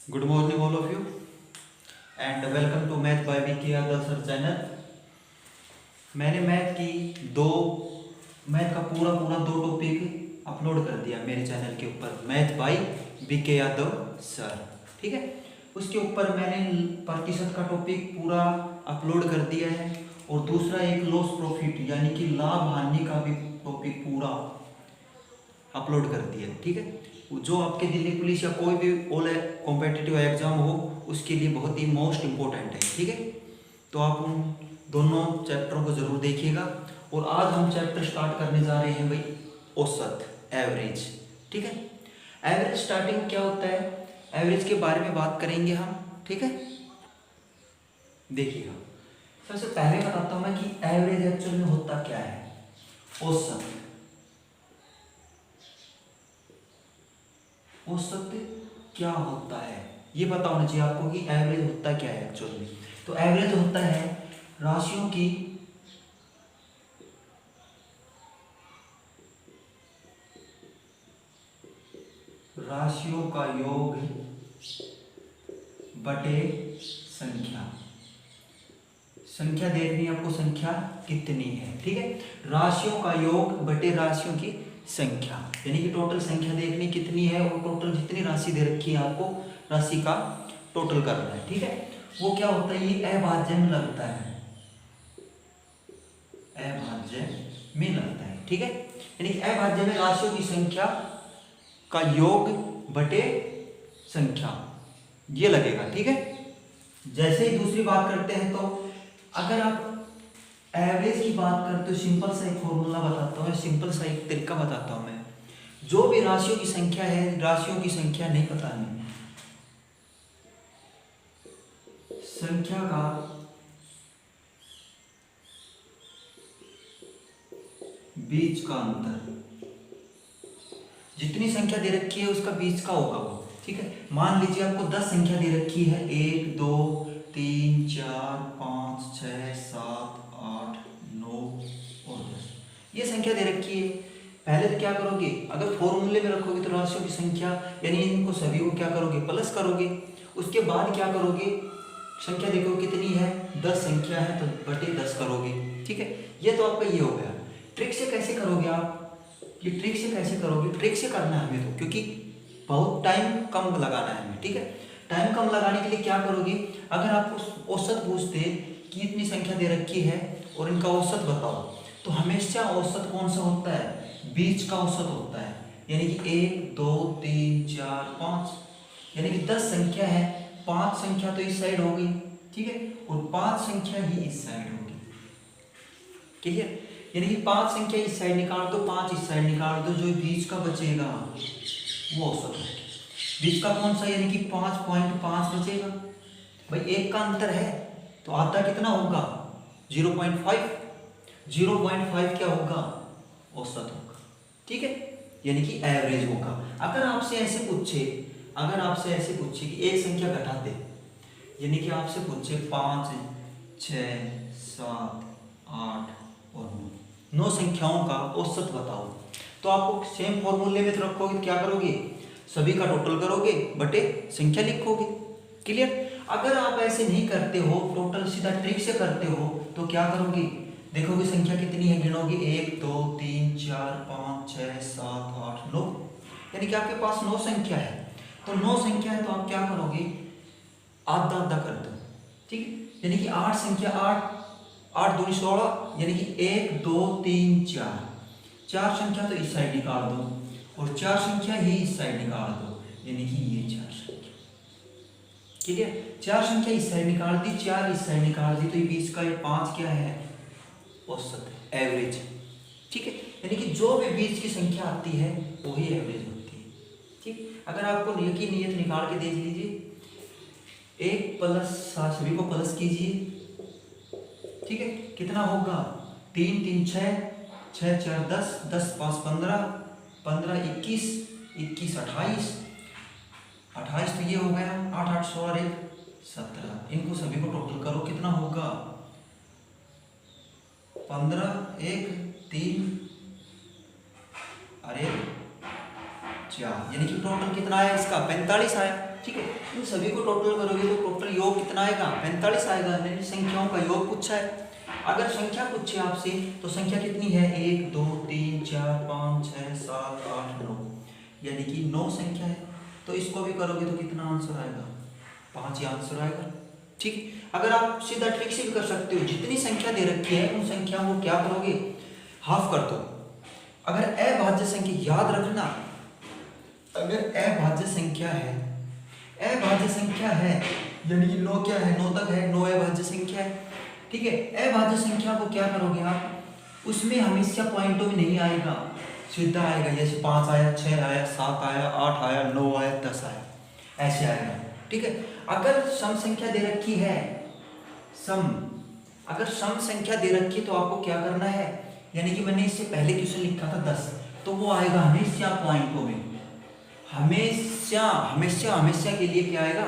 Good morning, all of you, and welcome to Math by BK Yadav sir channel. मैंने math का पूरा दो topic upload कर दिया मेरे चैनल के ऊपर, math by BK Yadav sir. ठीक है, उसके ऊपर मैंने प्रतिशत का टॉपिक पूरा अपलोड कर दिया है, और दूसरा एक लॉस प्रॉफिट यानी कि लाभ हानि का भी टॉपिक पूरा अपलोड कर दिया। ठीक है, जो आपके दिल्ली पुलिस या कोई भी ऑल कॉम्पिटिटिव एग्जाम हो उसके लिए बहुत ही मोस्ट इम्पोर्टेंट है। ठीक है, तो आप उन दोनों चैप्टरों को जरूर देखिएगा। और आज हम चैप्टर स्टार्ट करने जा रहे हैं भाई, औसत, एवरेज। ठीक है, एवरेज स्टार्टिंग क्या होता है, एवरेज के बारे में बात करेंगे हम। ठीक है, देखिएगा, सबसे पहले बताता हूं मैं कि एवरेज एक्चुअल में होता क्या है। औसत, औसत क्या होता है ये पता होना चाहिए आपको कि एवरेज होता क्या है एक्चुअल में। तो एवरेज होता है राशियों का योग बटे संख्या। संख्या देखनी है आपको, संख्या कितनी है। ठीक है, राशियों का योग बटे राशियों की संख्या, यानी कि टोटल संख्या देखनी कितनी है, और टोटल जितनी राशि दे रखी है आपको राशि का टोटल करना है। ठीक है, वो क्या होता है, ये अभाज्य में लगता है, अभाज्य में लगता है। ठीक है, यानी कि अभाज्य में राशियों की संख्या का योग बटे संख्या ये लगेगा। ठीक है, जैसे ही दूसरी बात करते हैं, तो अगर आप एवरेज की बात करते हो, सिंपल सा एक फॉर्मूला बताता हूँ, सिंपल सा एक तरीका बताता हूँ मैं। जो भी राशियों की संख्या है, राशियों की संख्या नहीं पता नहीं, संख्या का बीच का अंतर, जितनी संख्या दे रखी है उसका बीच का होगा वो। ठीक है, मान लीजिए आपको 10 संख्या दे रखी है, 1 2 3 4 5 6 7 8 9 और 10, ये संख्या दे रखी है। पहले तो क्या करोगे, अगर फॉर्मूले में रखोगे तो राशियों की संख्या यानी इनको सभी को क्या करोगे, प्लस करोगे। उसके बाद क्या करोगे, संख्या देखो कितनी है, 10 संख्या है तो बटे 10 करोगे। ठीक है, ये तो आपका ये हो गया। ट्रिक से कैसे करोगे आप, ये ट्रिक से कैसे करोगे, ट्रिक से करना है हमें तो, क्योंकि बहुत टाइम कम लगाना है हमें। ठीक है, टाइम कम लगाने के लिए क्या करोगे, अगर आपको औसत पूछते कि इतनी संख्या दे रखी है और इनका औसत बताओ, तो हमेशा औसत कौन सा होता है, बीच का औसत होता है। यानी कि 1 2 3 4 5, यानी कि 10 संख्या है, 5 संख्या तो इस साइड होगी। ठीक है, और 5 संख्या ही इस साइड होगी। क्लियर, यानी कि 5 संख्या इस साइड निकाल दो, 5 इस साइड निकाल दो, जो बीच का बचेगा वो औसत है। बीच का कौन सा, यानी कि 5.5 बचेगा। भाई एक का अंतर है तो आधा कितना होगा, 0.5। 0.5 क्या होगा, औसत होगा। ठीक है, यानी कि एवरेज होगा। अगर आपसे ऐसे पूछे, कि एक संख्या घटा दे, यानी कि आपसे पूछे 5 6 7 8 और 9 संख्याओं का औसत बताओ, तो आपको सेम फॉर्मूले में तो रखोगे, क्या करोगे, सभी का टोटल करोगे बटे संख्या लिखोगे। क्लियर, अगर आप ऐसे नहीं करते हो, टोटल सीधा ट्रिक से करते हो, तो क्या करोगे, देखोगे संख्या कितनी है, गिनोगे 1 2 3 4 5 6 7 8 9, यानी कि आपके पास 9 संख्या है। तो 9 संख्या है तो आप क्या करोगे, आधा आधा कर दो। ठीक है, यानी कि 8 संख्या, 8 दूनी 16, यानी कि 1 2 3 4, 4 संख्या तो इस साइड निकाल दो, और 4 संख्या ही इस साइड निकाल दो, यानी कि ये 4 संख्या। ठीक है, 4 संख्या इस साइड निकाल दी, 4 इस साइड निकाल दी, तो ये बीच का ये 5 क्या है, औसत है, एवरेज। ठीक है, यानी कि जो भी बीच की संख्या आती है वही एवरेज होती है। ठीक, अगर आपको यकीन नहीं है तो निकाल के देख लीजिए, 1 प्लस, सभी को प्लस कीजिए। ठीक है, कितना होगा, 3 3 6 6 4 10 10 5 15 15 21 21 28 28, तो ये हो गया 8 8 16 1 17। इनको सभी को टोटल करो, कितना होगा, 15 1 3 और 1 4, यानी कि टोटल कितना आया इसका, 45 आया। ठीक है। इन सभी को टोटल करोगे तो टोटल योग कितना आएगा, 45 आएगा। यानी संख्याओं का योग पूछा है। अगर संख्या पूछे आपसे तो संख्या कितनी है, 1 2 3 4 5 6 7 8 9, यानी कि 9 संख्या है। तो इसको भी करोगे तो कितना आंसर आएगा, 5 ही आंसर आएगा। ठीक है। अगर आप सीधा ट्रिक से भी कर सकते हो, जितनी संख्या दे रखी है उन संख्याओं को क्या करोगे, हाफ कर दो। अगर अभाज्य संख्या याद रखना, अगर अभाज्य संख्या है, अभाज्य संख्या है यानी कि 9 क्या है, 9 तक है, 9 अभाज्य संख्या है। ठीक है। अभाज्य संख्या को क्या करोगे आप, उसमें हमेशा पॉइंटों में नहीं आएगा, सीधा आएगा। जैसे 5 आया, 6 आया, 7 आया, 8 आया, 9 आया, 10 आया, ऐसे आएगा। ठीक है। अगर सम संख्या दे रखी है, अगर सम संख्या दे रखी है तो आपको क्या करना है, यानी कि मैंने इससे पहले क्वेश्चन लिखा था 10, तो वो आएगा हमेशा पॉइंटों में, हमेशा हमेशा हमेशा के लिए क्या आएगा,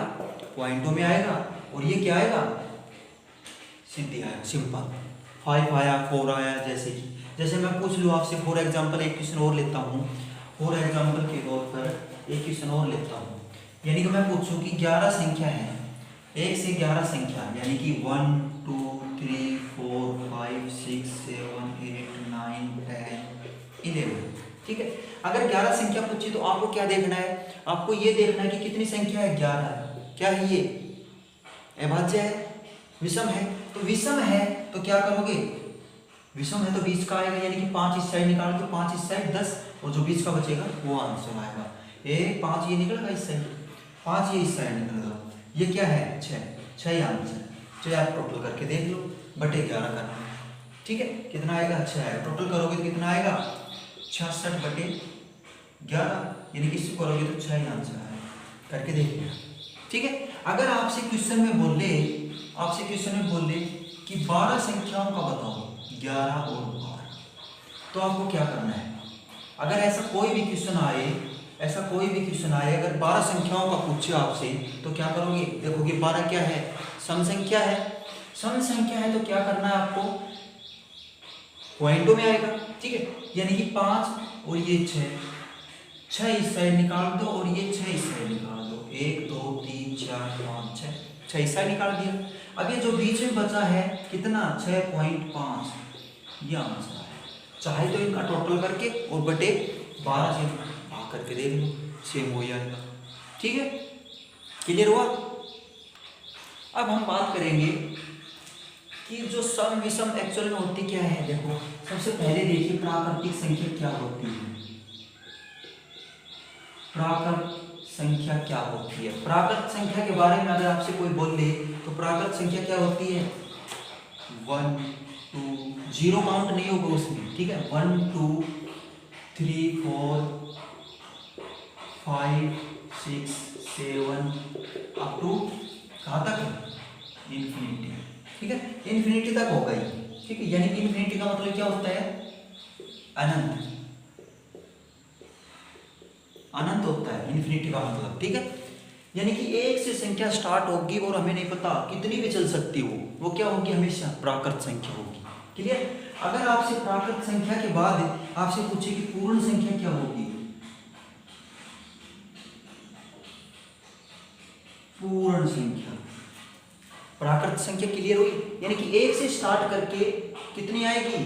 पॉइंटों में आएगा। और ये क्या आएगा, सीधी आएगा, सिंपल। 5 आया, 4 आया, जैसे मैं पूछ लूँ आपसे फॉर एग्जाम्पल, एक क्वेश्चन और लेता हूँ, फॉर एग्जाम्पल के तौर पर एक क्वेश्चन और लेता हूँ। यानी कि मैं पूछूँ कि 11 संख्या है, 1 से 11 संख्या, यानी कि 1 2 3 4 5 6 7 8 9 10 11। ठीक है। अगर 11 संख्या पूछी तो आपको क्या देखना है, आपको ये देखना है कि कितनी संख्या है, 11। क्या है ये, अभाज्य है, विषम है। तो विषम है तो क्या करोगे, विषम है तो 20 का आएगा, यानी कि 5 इस साइड निकाल दो, 5 इस साइड 10, और जो 20 का बचेगा वो आंसर आएगा। 5 ये निकलेगा इस साइड, 5 ये इस साइड निकलेगा, ये क्या है, 6 आंसर। चलिए आप टोटल करके देख लो, बटे 11 करना। ठीक है। कितना आएगा, 6 आएगा। टोटल करोगे तो कितना आएगा, 66 बटे 11, यानी कि इसको करोगे तो 6 आंसर आएगा। करके देखिए। ठीक है। अगर आपसे क्वेश्चन में बोले कि 12 संख्याओं का बताओ, 11 और 12, तो आपको क्या करना है। अगर ऐसा कोई भी क्वेश्चन आए, अगर 12 संख्याओं का पूछे आपसे, तो क्या करोगे, देखोगे 12 क्या है, सम संख्या है। सम संख्या है तो क्या करना है आपको, पॉइंटों में आएगा। ठीक है। यानी कि 5 और ये 6 इस साइड निकाल दो, और ये 6 इस साइड निकाल दो, 1 2 3 4 5 6 इस साइड निकाल दिया। अब ये जो बीच में बचा है कितना, 6.5, ये आंसर है। चाहे तो इनका टोटल करके और बटे 12 से भाग करके देख लो, सेम हो जाएगा। ठीक है। क्लियर हुआ। अब हम बात करेंगे कि जो सम विषम एक्चुअल में होती क्या है। देखो सबसे पहले देखिए प्राकृतिक संख्या क्या होती है। प्राकृत संख्या क्या होती है, प्राकृत संख्या के बारे में अगर आपसे कोई बोल दे तो प्राकृत संख्या क्या होती है, 1 2, जीरो काउंट नहीं होगा उसमें। ठीक है। 1 2 3 4 5 6 7 अप टू कहाँ तक है, इन्फिनिटी। ठीक है। इन्फिनिटी तक होगा ये। ठीक है। यानी कि इन्फिनिटी का मतलब क्या होता है, अनंत, अनंत होता है इन्फिनिटी का मतलब। ठीक है। यानी कि 1 से संख्या स्टार्ट होगी और हमें नहीं पता कितनी भी चल सकती हो, वो क्या होगी, हमेशा प्राकृत संख्या होगी। क्लियर। अगर आपसे प्राकृत संख्या के बाद आपसे पूछे कि पूर्ण संख्या क्या होगी, पूर्ण संख्या, प्राकृत संख्या क्लियर हुई। यानी कि 1 से स्टार्ट करके कितनी आएगी,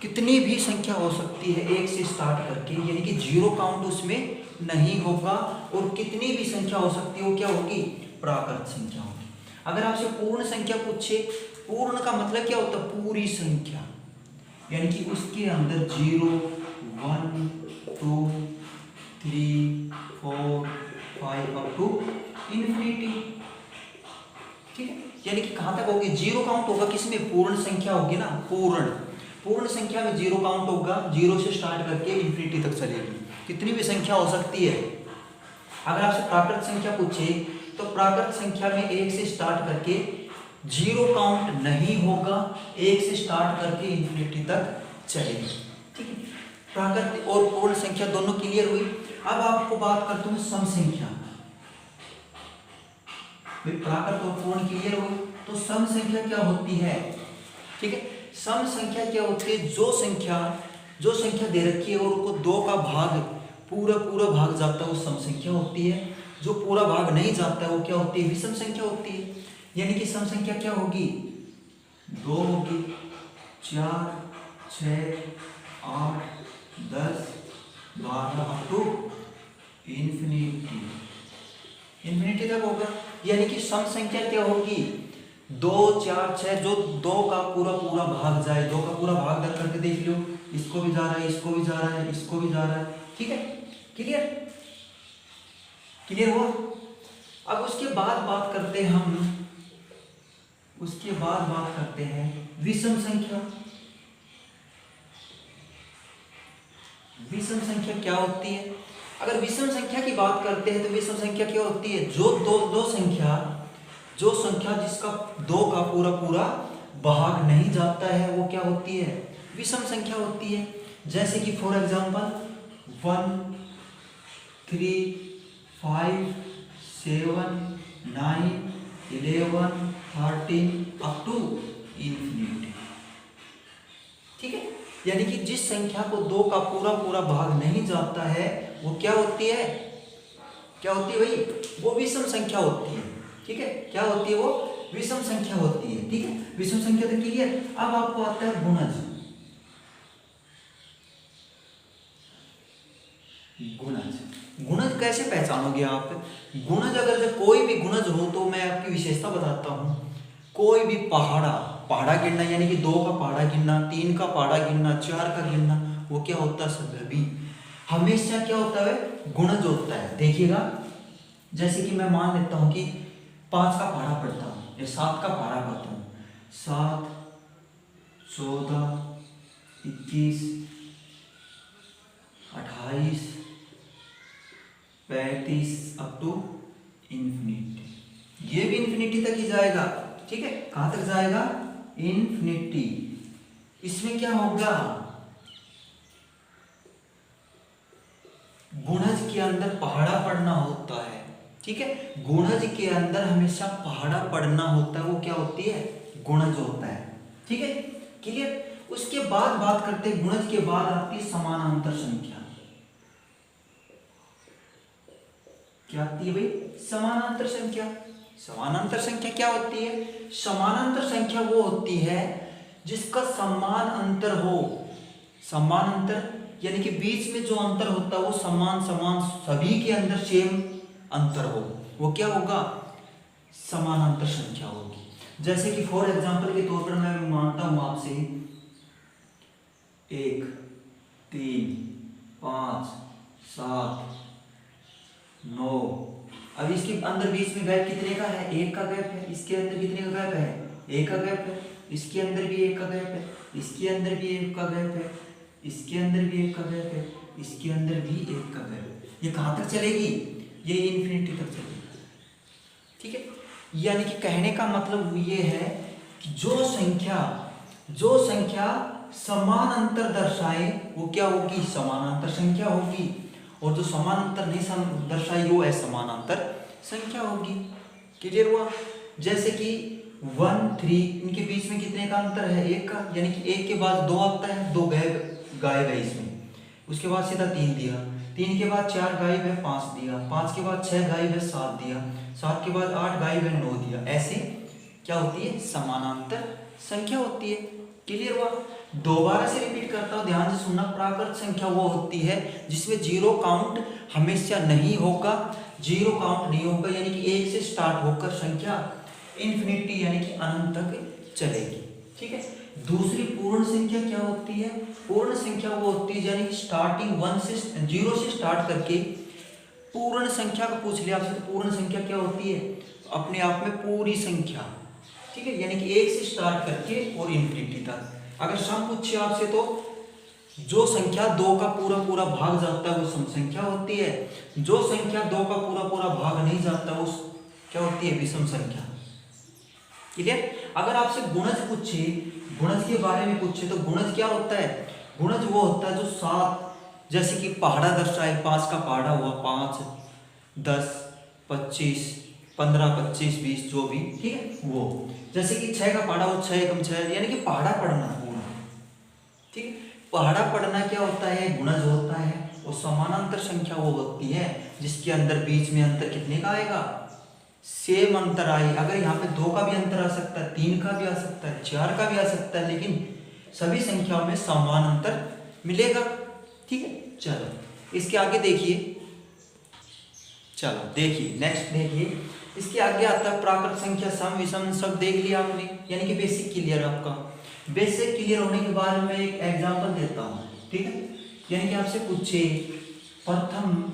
कितनी भी संख्या हो सकती है 1 से स्टार्ट करके, यानी कि जीरो काउंट उसमें नहीं होगा, और कितनी भी संख्या हो सकती है वो क्या होगी, प्राकृत संख्या होगी। अगर आपसे पूर्ण संख्या पूछे, पूर्ण का मतलब क्या होता है, पूरी संख्या, यानी कि उसके अंदर 0 1 2 3 4 5 अप टू इन्फिनिटी। ठीक है। यानी कि कहाँ तक होगी, जीरो काउंट होगा किसमें, पूर्ण संख्या होगी ना, पूर्ण संख्या में जीरो काउंट होगा, 0 से स्टार्ट करके इन्फिनिटी तक चलेगी, कितनी भी संख्या हो सकती है। अगर आपसे प्राकृत संख्या पूछे तो प्राकृत संख्या में 1 से स्टार्ट करके जीरो काउंट नहीं होगा, 1 से स्टार्ट करके इन्फिनिटी तक चलेगी। ठीक है। प्राकृत और पूर्ण संख्या दोनों क्लियर हुई। अब आपको बात करता हूँ सम संख्या। प्राकृत और पूर्ण क्लियर हुई, तो सम संख्या क्या होती है। ठीक है। सम संख्या क्या होती है, जो संख्या दे रखी है और उसको 2 का भाग पूरा भाग जाता है, वो सम संख्या होती है। जो पूरा भाग नहीं जाता है वो क्या होती है, विषम संख्या होती है। यानी कि सम संख्या क्या होगी, 2 होगी, 4, 6, 8, 10, 12 अप टू इन्फिनिटी, इन्फिनिटी तक होगा। यानी कि सम संख्या क्या होगी, 2, 4, 6, जो 2 का पूरा पूरा भाग जाए, 2 का पूरा भाग दर करके देख लो, इसको भी जा रहा है, इसको भी जा रहा है, इसको भी जा रहा है, ठीक है, क्लियर, क्लियर हुआ। अब उसके बाद बात करते हैं हम, उसके बाद बात करते हैं विषम संख्या। विषम संख्या क्या होती है, अगर विषम संख्या की बात करते हैं तो विषम संख्या क्या होती है, जो संख्या जिसका 2 का पूरा पूरा भाग नहीं जाता है वो क्या होती है, विषम संख्या होती है। जैसे कि for example 1, 3, 5, 7, 9, 11, 13 up to infinity, ठीक है। यानी कि जिस संख्या को 2 का पूरा पूरा भाग नहीं जाता है वो क्या होती है, क्या होती है भाई, वो विषम संख्या होती है, ठीक है। क्या होती है, वो विषम संख्या होती है, ठीक है। विषम संख्या तो क्लियर। अब आपको आता है गुणज। गुणज कैसे पहचानोगे आप, गुणज अगर जब कोई भी गुणज हो तो मैं आपकी विशेषता बताता हूँ। कोई भी पहाड़ा गिनना, यानी कि 2 का पहाड़ा गिनना, 3 का पहाड़ा गिनना, 4 का गिनना, वो क्या होता है, सभी हमेशा क्या होता है, गुणज होता है। देखिएगा, जैसे कि मैं मान लेता हूँ कि 5 का पहाड़ा पढ़ता हूँ या 7 का पहाड़ा पढ़ता हूँ, 7, 14, 21, 28, 35 अप टू इन्फिनिटी। ये भी इन्फिनिटी तक ही जाएगा, ठीक है। कहां तक जाएगा, इन्फिनिटी। इसमें क्या होगा, गुणज के अंदर पहाड़ा पढ़ना होता है, ठीक है। गुणज के अंदर हमेशा पहाड़ा पढ़ना होता है, वो क्या होती है, गुणज होता है, ठीक है, क्लियर। उसके बाद बात करते हैं, गुणज के बाद आती है समानांतर संख्या। क्या आती है भाई, समानांतर संख्या। समानांतर संख्या क्या होती है, समानांतर संख्या वो होती है जिसका समान अंतर हो। समान अंतर यानी कि बीच में जो अंतर होता है वो समान समान सभी के अंदर सेम अंतर हो, वो क्या होगा, समानांतर संख्या होगी। जैसे कि फॉर एग्जांपल के तौर पर मैं मानता हूं आपसे 1, 3, 5, 7, 9। अब इसके अंदर बीच में गैप कितने का है, 1 का गैप है। इसके अंदर कितने का गैप है, 1 का गैप है। इसके अंदर भी 1 का गैप है, इसके अंदर भी 1 का गैप है, इसके अंदर भी 1 का गैप है, इसके अंदर भी 1 का गैप है। ये कहां तक चलेगी, ये इन्फिनिटी तक चलेगी, ठीक है। यानी कि कहने का मतलब ये है कि जो संख्या समान अंतर दर्शाए वो क्या होगी, समानांतर संख्या होगी, और जो समान अंतर नहीं दर्शाई वो असमानांतर संख्या होगी। क्लियर हुआ। जैसे कि 1, 3 इनके बीच में कितने का अंतर है, 1 का, यानी कि 1 के बाद 2 आता है, 2 गायब है इसमें। उसके बाद सीधा 3 दिया, 3 के बाद 4 गायब है, 5 दिया, 5 के बाद 6 गायब है, 7 दिया, 7 के बाद 8 गायब है, 9 दिया। ऐसे क्या होती है, समानांतर संख्या होती है। क्लियर हुआ। दोबारा से रिपीट करता हूं, ध्यान से सुनना। प्राकृत संख्या वो होती है जिसमें जीरो काउंट हमेशा नहीं होगा, जीरो काउंट नहीं होगा, यानी कि 1 से स्टार्ट होकर संख्या इन्फिनिटी यानी कि अनंत तक चलेगी, ठीक है। दूसरी पूर्ण संख्या क्या होती है, पूर्ण संख्या वो होती है यानी कि स्टार्टिंग 0 से स्टार्ट करके पूर्ण संख्या का पूछ लिया आपसे, तो पूर्ण संख्या क्या होती है, अपने आप में पूरी संख्या, ठीक है, यानी कि 1 से स्टार्ट करके और इन्फिनिटी तक। अगर सम पूछे आपसे तो जो संख्या 2 का पूरा पूरा भाग जाता है वो सम संख्या होती है, जो संख्या 2 का पूरा पूरा भाग नहीं जाता वो क्या होती है, विषम संख्या। क्लियर। अगर आपसे गुणज पूछे, गुणज के बारे में पूछे तो गुणज क्या होता है, गुणज वो होता है जो 7, जैसे कि पहाड़ा दर्शाए, 5 का पहाड़ा हुआ, 5, 10, 25, 15, 25, 20 जो भी, ठीक है वो। जैसे कि 6 का पहाड़ा हो, 6 एकम 6, यानी कि पहाड़ा पढ़ना पूरा, ठीक है। पहाड़ा पढ़ना क्या होता है, गुणज होता है। और समानांतर संख्या वो होती है जिसके अंदर बीच में अंतर कितने का आएगा, सेम अंतर आए। अगर यहाँ पे 2 का भी अंतर आ सकता है, 3 का भी आ सकता है, 4 का भी आ सकता है, लेकिन सभी संख्याओं में समान अंतर मिलेगा। ठीक है, चलो इसके आगे देखिए। चलो देखिए नेक्स्ट देखिए, इसके आगे आता है प्राकृत संख्या, सम विषम सब देख लिया आपने, यानी कि बेसिक क्लियर आपका। बेसिक क्लियर होने के बाद मैं एक एग्जांपल देता हूँ, ठीक है। यानी कि आपसे पूछे प्रथम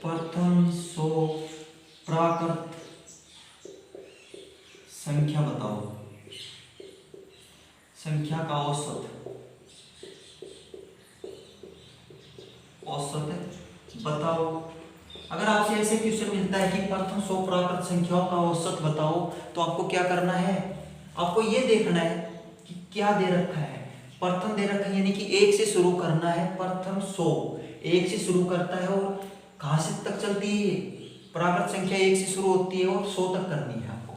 100 प्राकृत संख्या बताओ, संख्या का औसत बताओ। अगर आपसे ऐसे क्वेश्चन मिलता है कि प्रथम 100 प्राकृत संख्याओं का औसत बताओ, तो आपको क्या करना है, आपको ये देखना है कि क्या दे रखा है। प्रथम दे रखा है यानी कि 1 से शुरू करना है, प्रथम 100 1 से शुरू करता है और कहां से तक चलती है, प्राकृत संख्या 1 से शुरू होती है और 100 तक करनी है आपको।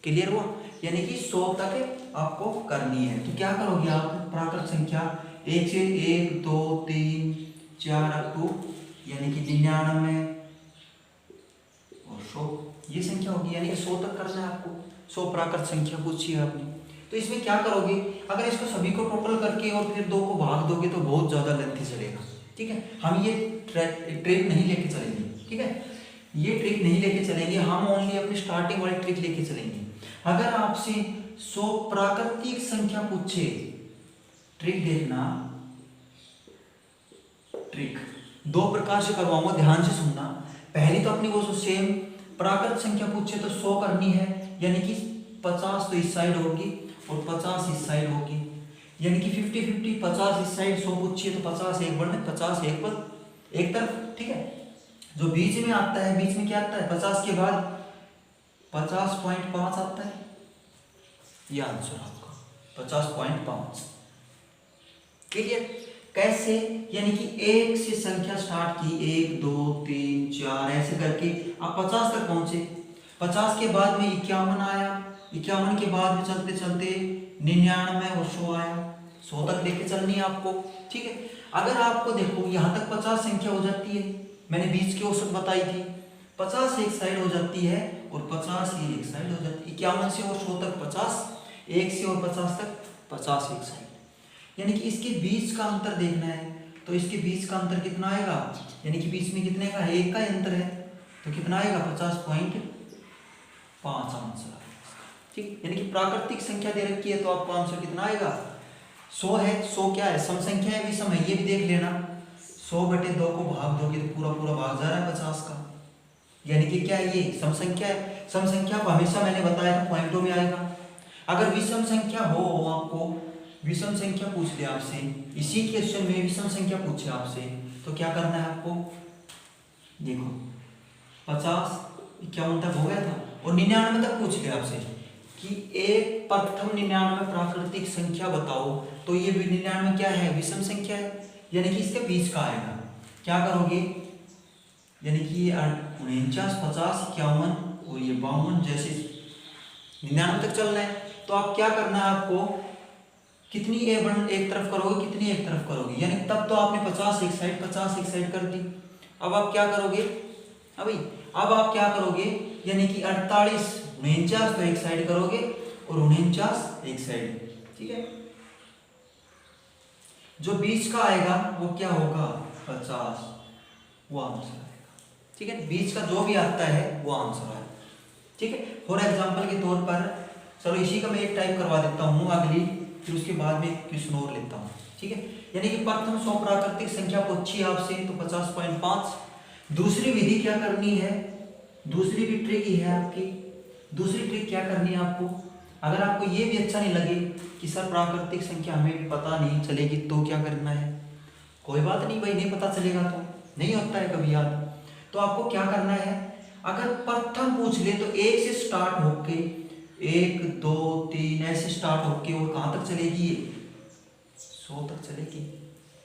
क्लियर हुआ, यानी कि 100 तक आपको करनी है। तो क्या करोगे आप, प्राकृत संख्या 1 से 1 2 3 4 अप टू यानी कि 99 और 100 ये संख्या होगी, यानी कि 100 तक करना है आपको। 100 प्राकृत संख्या पूछी है आपने, तो इसमें क्या करोगे, अगर इसको सभी को टोटल करके और फिर 2 को भाग दोगे तो बहुत ज्यादा लेंथी चलेगा। ठीक है, हम ये ट्रिक नहीं लेके चलेंगे। ठीक है, ये ट्रिक नहीं लेके चलेंगे, हम ओनली अपनी स्टार्टिंग वाली ट्रिक लेके चलेंगे। अगर आपसे 100 प्राकृतिक संख्या पूछे, ट्रिक देखना, ट्रिक 2 प्रकार से करवाऊंगा, ध्यान से सुनना। पहली तो अपनी वो सेम प्राकृत संख्या पूछे तो 100 करनी है, यानी कि 50 तो इस साइड होगी और 50 इस साइड होगी, यानी कि 50-50, 50 इस साइड 100 पूछिए तो 50 एक बढ़ 50 एक बढ़ एक तरफ। ठीक है, जो बीच में आता है, बीच में क्या आता है, 50 के बाद 50.5 आता है, ये आंसर आपका 50.5। क्लियर, कैसे, यानी कि 1 से संख्या स्टार्ट की, 1 2 3 4 ऐसे करके आप 50 तक पहुंचे। 50 के बाद में 51 आया, 51 के बाद में चलते चलते 99 और 100 आया, 100 तक लेके चलनी है आपको। ठीक है, अगर आपको देखो यहाँ तक 50 संख्या हो जाती है, मैंने बीच की औसत बताई थी, 50 एक साइड हो जाती है और 50 ये एक साइड हो जाती है। 51 से और 100 तक 50, 1 से और 50 तक 50 एक साइड, यानी कि इसके बीच का अंतर देखना है। तो इसके बीच का अंतर कितना आएगा, यानी कि बीच में कितने का, 1 का अंतर है, तो कितना आएगा 50.5 आंसर। ठीक, यानी कि प्राकृतिक संख्या दे रखी है तो आपको आंसर कितना आएगा, 100 है। 100 क्या है, सम संख्या है, विषम है, ये भी देख लेना। 100/2 को भाग दोगे तो पूरा पूरा भाग जा रहा है 50 का, यानी कि क्या है, ये सम संख्या है। सम संख्या को हमेशा मैंने बताया था पॉइंटों में आएगा। अगर विषम संख्या हो, आपको विषम संख्या पूछ ले आपसे, इसी क्वेश्चन में विषम संख्या पूछे आपसे, तो क्या करना है आपको, देखो 50 51 तक हो गया था और 99 तक पूछ ले आपसे कि एक प्रथम 99 प्राकृतिक संख्या बताओ, तो ये 99 क्या है, विषम संख्या है, यानी कि इसके बीच का आएगा। क्या करोगे, यानी कि 49 50 51 और ये 52, जैसे 99 तक चलना है, तो आप क्या करना है, आपको कितनी एक तरफ करोगे, कितनी एक तरफ करोगे, यानी तब तो आपने 50 एक साइड 50 एक साइड कर दी। अब आप क्या करोगे, अब आप क्या करोगे, यानी कि 48 49 तो एक साइड करोगे और 49 एक साइड। ठीक है, जो बीच का आएगा वो क्या होगा, 50, वो आंसर आएगा। ठीक है, बीच का जो भी आता है वो आंसर आएगा। ठीक है, फॉर एग्जाम्पल के तौर पर, चलो इसी का मैं एक टाइप करवा देता हूँ अगली, फिर उसके बाद में क्वेश्चन और लेता हूँ। ठीक है, यानी कि प्रथम 100 प्राकृतिक संख्या पूछी आपसे तो 50.5। दूसरी विधि क्या करनी है, दूसरी भी ट्रिक ही है आपकी। दूसरी ट्रिक क्या करनी है आपको, अगर आपको ये भी अच्छा नहीं लगे कि सर प्राकृतिक संख्या हमें पता नहीं चलेगी, तो क्या करना है, कोई बात नहीं भाई, नहीं पता चलेगा तो नहीं होता है कभी याद, तो आपको क्या करना है, अगर प्रथम पूछ ले तो 1 से स्टार्ट होके 1 2 3 ऐसे स्टार्ट होके और कहां तक चलेगी, 100 तक चलेगी।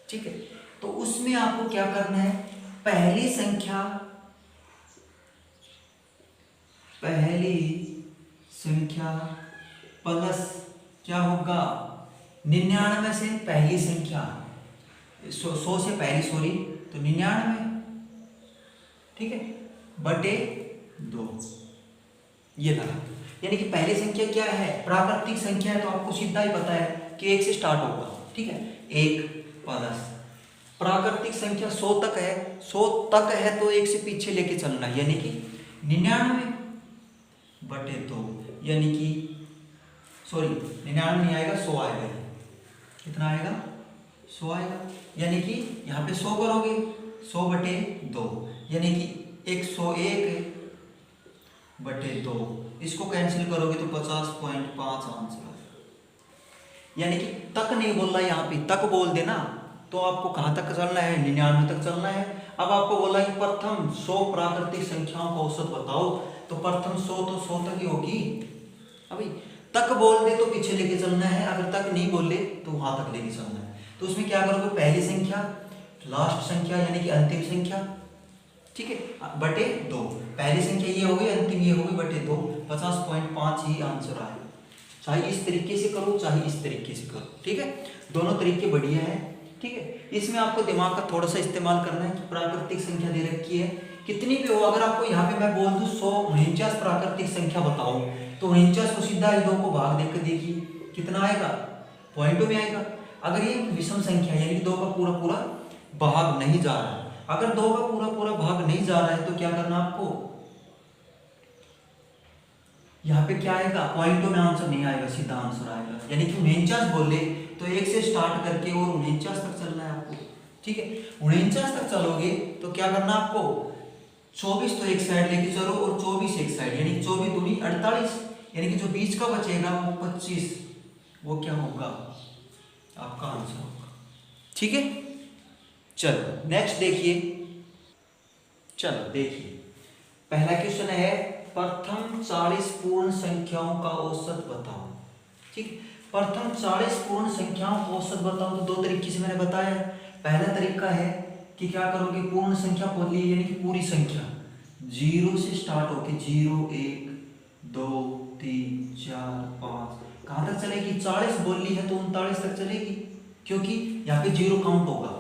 ठीक है, तो उसमें आपको क्या करना है, पहली संख्या प्लस क्या होगा, 99 से पहली संख्या 100 से पहली, सॉरी, तो 99, ठीक है, बटे 2, ये था। यानी कि पहली संख्या क्या है, प्राकृतिक संख्या है, तो आपको सीधा ही पता है कि 1 से स्टार्ट होगा, ठीक है, 1 प्लस प्राकृतिक संख्या 100 तक है, 100 तक है तो 1 से पीछे लेके चलना, यानी कि 99 बटे 2, यानी कि सॉरी 99 नहीं आएगा, 100 आएगा। कितना आएगा, 100 आएगा। यानी कि यहाँ पे 100 करोगे, 100 बटे 2, यानी कि 101 बटे 2, इसको कैंसिल करोगे तो 50.5 आंसर आएगा। यानी कि तक नहीं बोल रहा, यहाँ पे तक बोल देना तो आपको कहाँ तक चलना है, 99 तक चलना है। अब आपको बोला कि प्रथम 100 प्राकृतिक संख्याओं का औसत बताओ, तो प्रथम 100 तो 100 तक ही होगी। अभी तक बोल दे तो पीछे लेके चलना है, अगर तक नहीं बोले तो वहां तक लेके चलना है। तो उसमें क्या करोगे, पहली संख्या लास्ट संख्या यानी कि अंतिम संख्या, ठीक है, बटे 2, पहली संख्या ये होगी, अंतिम ये होगी, बटे 2, 50.5 ही आंसर आएगा। चाहे इस तरीके से करो चाहे इस तरीके से करो, ठीक है, दोनों तरीके बढ़िया है, ठीक है। इसमें आपको दिमाग का थोड़ा सा इस्तेमाल करना है कि प्राकृतिक संख्या दे रखी है कितनी भी हो, अगर आपको यहाँ पे मैं बोल दूं 149 प्राकृतिक संख्या बताओ, तो 49 को सीधा ही 2 को भाग देकर देखिए कितना आएगा, पॉइंटों में आएगा। अगर ये विषम संख्या यानी कि 2 का पूरा पूरा भाग नहीं जा रहा है, अगर 2 का पूरा पूरा भाग नहीं जा रहा है तो क्या करना आपको, यहाँ पे क्या आएगा, पॉइंटों में आंसर नहीं आएगा, सीधा आंसर आएगा। यानी कि 49 बोले तो 1 से स्टार्ट करके और 49 तक चलना है आपको, ठीक है। 49 तक चलोगे तो क्या करना आपको, 24 तो एक साइड लेके चलो और 24 एक साइड, यानी 24 दूनी 48, यानी कि जो बीच का बचेगा वो 25, वो क्या होगा, आपका आंसर होगा, ठीक है। चलो नेक्स्ट देखिए, चलो देखिए पहला क्वेश्चन है, प्रथम 40 पूर्ण संख्याओं का औसत बताओ, ठीक है। प्रथम 40 पूर्ण संख्याओं का औसत बताओ, तो 2 तरीके से मैंने बताया। पहला तरीका है कि क्या करोगे, पूर्ण संख्या बोल ली यानी कि पूरी संख्या 0 से स्टार्ट होके 0 1 2 3 4 5 कहाँ तक चलेगी, 40 बोल ली है तो 39 तक चलेगी, क्योंकि यहाँ पे 0 काउंट होगा,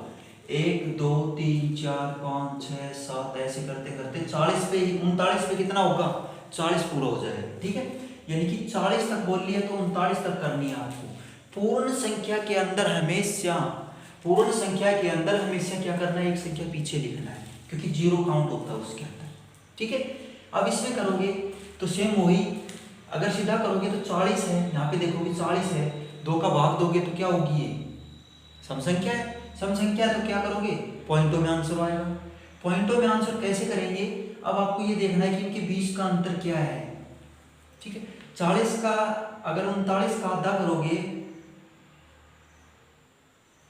1 2 3 4 5 6 7 ऐसे करते करते 40 पे 39 पे कितना होगा, 40 पूरा हो जाएगा, ठीक है। यानी कि 40 तक बोल लिया तो 39 तक करनी है आपको। पूर्ण संख्या के अंदर हमेशा, पूर्ण संख्या के अंदर हमेशा क्या करना है, एक संख्या पीछे लिखना है, क्योंकि 0 काउंट होता है उसके अंदर, ठीक है। अब इसमें करोगे तो सेम वही, अगर सीधा करोगे तो 40 है, यहाँ पे देखोगे 40 है, 2 का भाग दोगे तो क्या होगी, ये सम संख्या है, सम संख्या है तो क्या करोगे, पॉइंटों में आंसर आएगा। पॉइंटों में आंसर कैसे करेंगे, अब आपको ये देखना है कि इनके बीच का अंतर क्या है, ठीक है। 40 का अगर 39 का आधा करोगे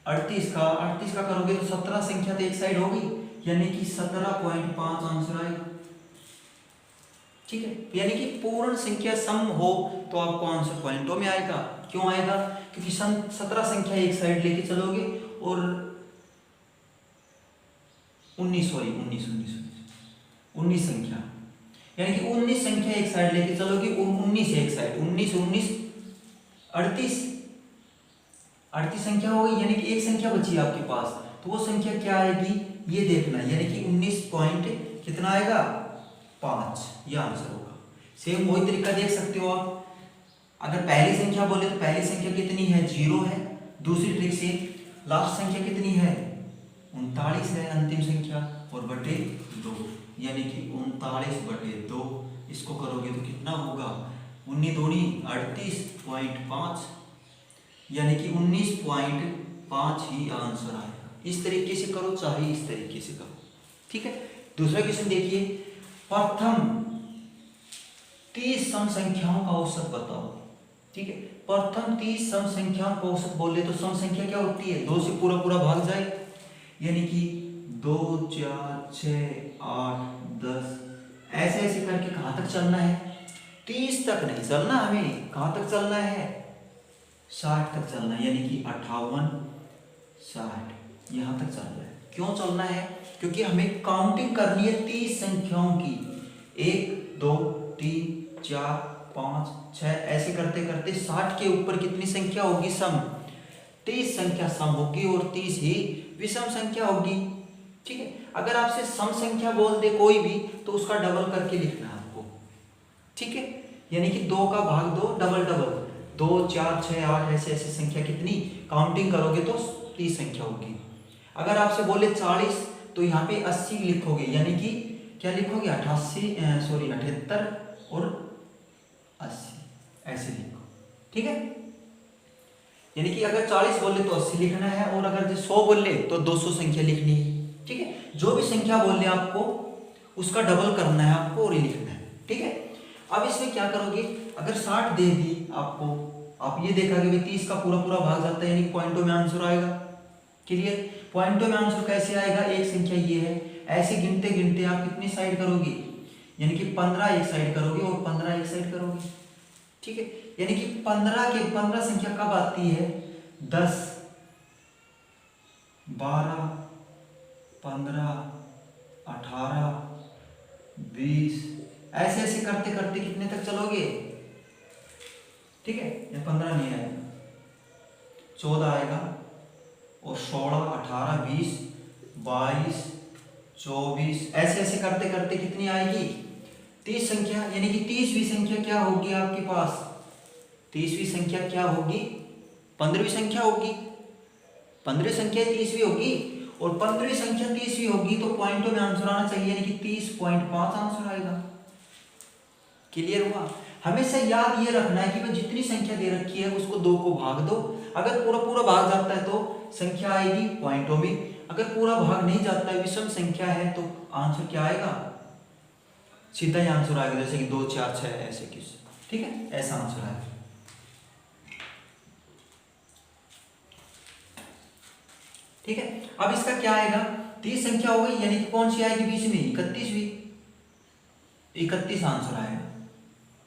38 का करोगे तो 17 संख्या तो एक साइड होगी, यानी कि 17.5 आंसर आएगा, ठीक है। यानी कि पूर्ण संख्या सम हो तो आपको आंसर पॉइंटों में आएगा। क्यों आएगा, क्योंकि 17 संख्या एक साइड लेके चलोगे और 19 संख्या, यानी कि 19 संख्या एक साइड लेके चलोगे और 19 एक साइड, 19 38 संख्या हो गई, यानी कि एक संख्या बची है आपके पास, तो वो संख्या क्या आएगी ये देखना है, यानी कि 19 पॉइंट कितना आएगा, 5, ये आंसर होगा। सेम वही तरीका देख सकते हो आप, अगर पहली संख्या बोले तो पहली संख्या कितनी है, 0 है। दूसरी ट्रिक से लास्ट संख्या कितनी है, 39 है अंतिम संख्या, और बटे 2, यानी कि 39 बटे 2, इसको करोगे तो कितना होगा, 19 दूनी 38.5, यानी कि 19.5 ही आंसर आएगा। इस तरीके से करो चाहे इस तरीके से करो, ठीक है। दूसरा क्वेश्चन देखिए, प्रथम 30 सम संख्याओं का औसत बताओ, ठीक है। प्रथम 30 सम संख्याओं का औसत बोले तो सम संख्या क्या होती है, 2 से पूरा पूरा भाग जाए, यानी कि 2 4 6 8 10 ऐसे ऐसे करके कहाँ तक चलना है, 30 तक नहीं चलना, हमें कहाँ तक चलना है, 60 तक चलना है, यानी कि 58 60 यहाँ तक चलना है। क्यों चलना है, क्योंकि हमें काउंटिंग करनी है 30 संख्याओं की, 1 2 3 4 5 6 ऐसे करते करते 60 के ऊपर कितनी संख्या होगी, सम 30 संख्या सम होगी और 30 ही विषम संख्या होगी। ठीक है, अगर आपसे सम संख्या बोल दे कोई भी तो उसका डबल करके लिखना है आपको। ठीक है, यानी कि 2 का भाग 2 डबल डबल 2 4 6 8 ऐसे ऐसे संख्या कितनी काउंटिंग करोगे तो 30 संख्या होगी। अगर आपसे बोले 40 तो यहाँ पे 80 लिखोगे, यानी कि क्या लिखोगे 78 और 80 ऐसे लिखो। ठीक है, यानी कि अगर 40 बोले तो 80 लिखना है और अगर 100 बोले तो 200 संख्या लिखनी है। ठीक है, जो भी संख्या बोले आपको उसका डबल करना है आपको और ये लिखना है। ठीक है, अब इसमें क्या करोगे, अगर 60 दे दी आपको, आप ये देखा कि भाई 30 का पूरा पूरा भाग जाता है, यानी पॉइंटों में आंसर आएगा। क्लियर, पॉइंटों में आंसर कैसे आएगा, एक संख्या ये है, ऐसे गिनते गिनते आप कितनी साइड करोगे, यानी कि 15 एक साइड करोगे और 15 एक साइड करोगे। ठीक है, यानी कि 15 संख्या कब आती है, 10 12 15 18 20 ऐसे ऐसे करते करते कितने तक चलोगे। ठीक है, ये 15 नहीं आएगा, 14 आएगा और 16 18 20 22 24 ऐसे ऐसे करते करते कितनी आएगी, 30 संख्या, यानी कि 30वीं संख्या क्या होगी आपके पास, 30वीं संख्या क्या होगी, 15वीं संख्या होगी। 15वीं संख्या 30वीं होगी और 15वीं संख्या 30वीं होगी तो पॉइंटों में आंसर आना चाहिए, यानी कि 30.5 आंसर आएगा। क्लियर हुआ, हमेशा याद ये रखना है कि मैं जितनी संख्या दे रखी है उसको 2 को भाग दो, अगर पूरा पूरा भाग जाता है तो संख्या आएगी पॉइंटों में, अगर पूरा भाग नहीं जाता है विषम संख्या है तो आंसर क्या आएगा, सीधा ही आंसर आएगा, जैसे कि 2 4 6 ऐसे किस। ठीक है, ऐसा आंसर आएगा। ठीक है, अब इसका क्या आएगा, 30 संख्या हो गई, यानी कि कौन सी आएगी बीच में, 31वीं, 31 आंसर आएगा।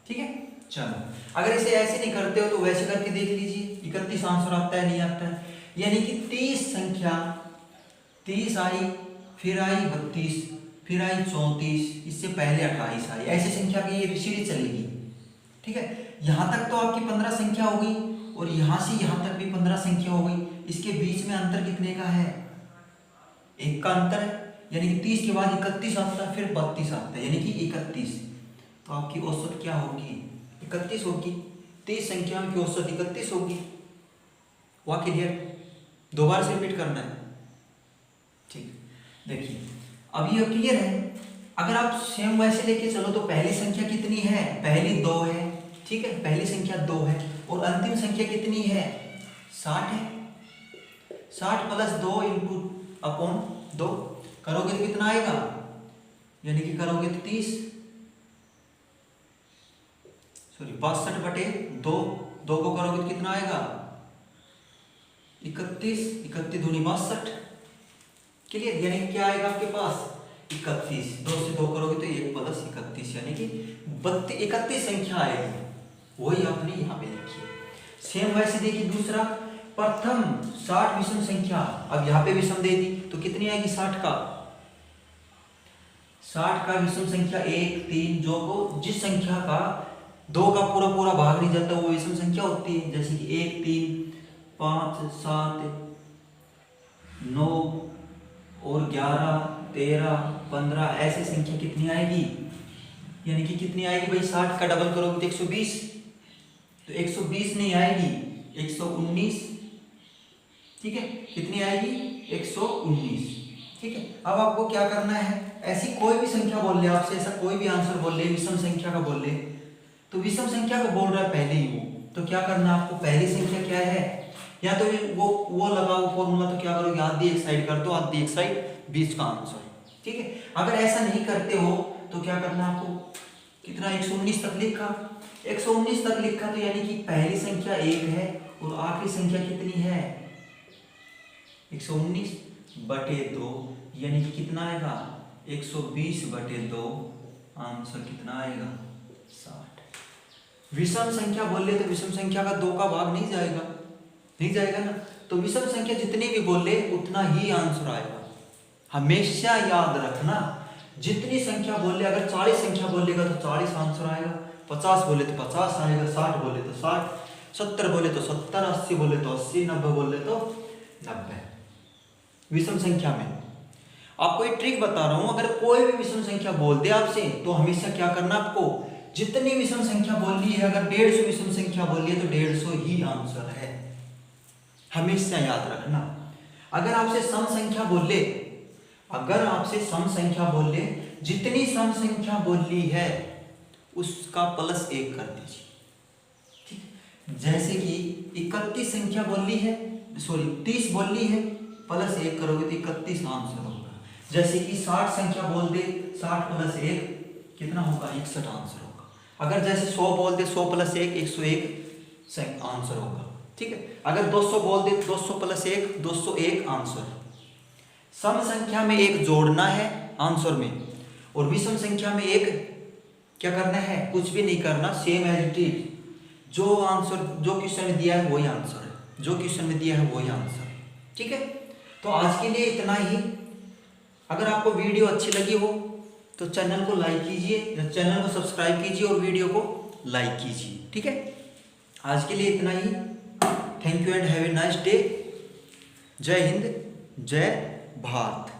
ठीक है, चलो अगर इसे ऐसे नहीं करते हो तो वैसे करके देख लीजिए, 31 आंसर आता है नहीं आता है, यानी कि 30 संख्या 30 आई, फिर आई 32, फिर आई 34, इससे पहले 28 आई, ऐसी संख्या की ये सीढ़ी चलेगी। ठीक है, यहां तक तो आपकी 15 संख्या हो गई और यहां से यहां तक भी 15 संख्या हो गई, इसके बीच में अंतर कितने का है, 1 का अंतर है, यानी कि 30 के बाद 31 आता है, फिर 32 आता है, यानी कि 31, तो आपकी औसत क्या होगी, 31 होगी। 30 संख्या की औसत 31 होगी। हुआ क्लियर, दोबारा से रिपीट करना है। ठीक, देखिए अब ये क्लियर है। अगर आप सेम वैसे लेके चलो तो पहली संख्या कितनी है, पहली 2 है। ठीक है, पहली संख्या 2 है और अंतिम संख्या कितनी है, 60 है। 60 + 2 × 2 करोगे तो कितना आएगा, यानी कि करोगे तो 30, सॉरी 62/2, 2 को करोगे तो कितना आएगा, 31, 31 दूनी 62। क्लियर, यानी क्या आएगा आपके पास 31, 2 से 2 करोगे तो 1 + 31, यानी कि 31 संख्या आएगी, वही आपने यहाँ पे लिखी है। सेम वैसे देखिए दूसरा, प्रथम 60 विषम संख्या, अब यहाँ पे विषम दे दी तो कितनी आएगी 60 का विषम संख्या 1 3, जो को जिस संख्या का 2 का पूरा पूरा भाग नहीं जाता वो विषम संख्या होती है, जैसे कि 1 3 5 7 9 और 11 13 15 ऐसी संख्या कितनी आएगी, यानी कि कितनी आएगी भाई, 60 का डबल करोगे तो 120, तो 120 नहीं आएगी, 119। ठीक है, कितनी आएगी 119। ठीक है, अब आपको क्या करना है, ऐसी कोई भी संख्या बोल ले आपसे, ऐसा कोई भी आंसर बोल ले, विषम संख्या का बोल ले, तो विषम संख्या को बोल रहा है पहले ही वो, तो क्या करना है आपको, पहली संख्या क्या है, या तो वो लगाओ फॉर्मूला, तो क्या करोगे, आधी एक साइड कर दो, आधी एक साइड, बीच का आंसर। ठीक है, अगर ऐसा नहीं करते हो तो क्या करना है आपको, कितना 119 तक लिखा, 119 तक लिखा तो यानी कि पहली संख्या 1 है और आखिरी संख्या कितनी है 119/2, यानी कि कितना आएगा 120/2, आंसर कितना आएगा 60। विषम संख्या बोल ले तो विषम संख्या का 2 का भाग नहीं जाएगा ना, तो विषम संख्या जितनी भी बोल ले उतना ही आंसर आएगा। हमेशा याद रखना, जितनी संख्या बोल ले, अगर 40 संख्या बोलेगा तो 40 आंसर आएगा, 50 बोले तो 50 आएगा, 60 बोले तो 60, 70 बोले तो 70, 80 बोले तो 80, 90 बोले तो 90। विषम संख्या में आपको एक ट्रिक बता रहा हूं, अगर कोई भी विषम संख्या बोल दे आपसे तो हमेशा क्या करना आपको, जितनी विषम संख्या बोली है, अगर 150 विषम संख्या बोली है तो 150 ही आंसर है, हमेशा याद रखना। अगर आपसे सम संख्या बोले, अगर आपसे सम संख्या बोले, जितनी सम संख्या बोली है उसका +1 कर दीजिए, ठीक। जैसे कि 31 संख्या बोली है, सॉरी 30 बोली है, +1 करोगे तो 31 आंसर होगा। जैसे कि 60 संख्या बोल दे, 60 + 1 कितना होगा, 61 आंसर होगा। अगर जैसे 100 बोल दे, 100 + 1 101 आंसर होगा, ठीक है। अगर 200 बोल दे, 200 + 1 201 आंसर। सम संख्या में एक जोड़ना है आंसर में, और विषम संख्या में एक क्या करना है, कुछ भी नहीं करना, सेम एज इट इज। जो आंसर, जो क्वेश्चन में दिया है वही आंसर है, जो क्वेश्चन में दिया है वही आंसर है, ठीक है। तो आज के लिए इतना ही। अगर आपको वीडियो अच्छी लगी हो तो चैनल को लाइक कीजिए, चैनल को सब्सक्राइब कीजिए और वीडियो को लाइक कीजिए, ठीक है। आज के लिए इतना ही। Thank you and have a nice day. जय हिंद, जय भारत।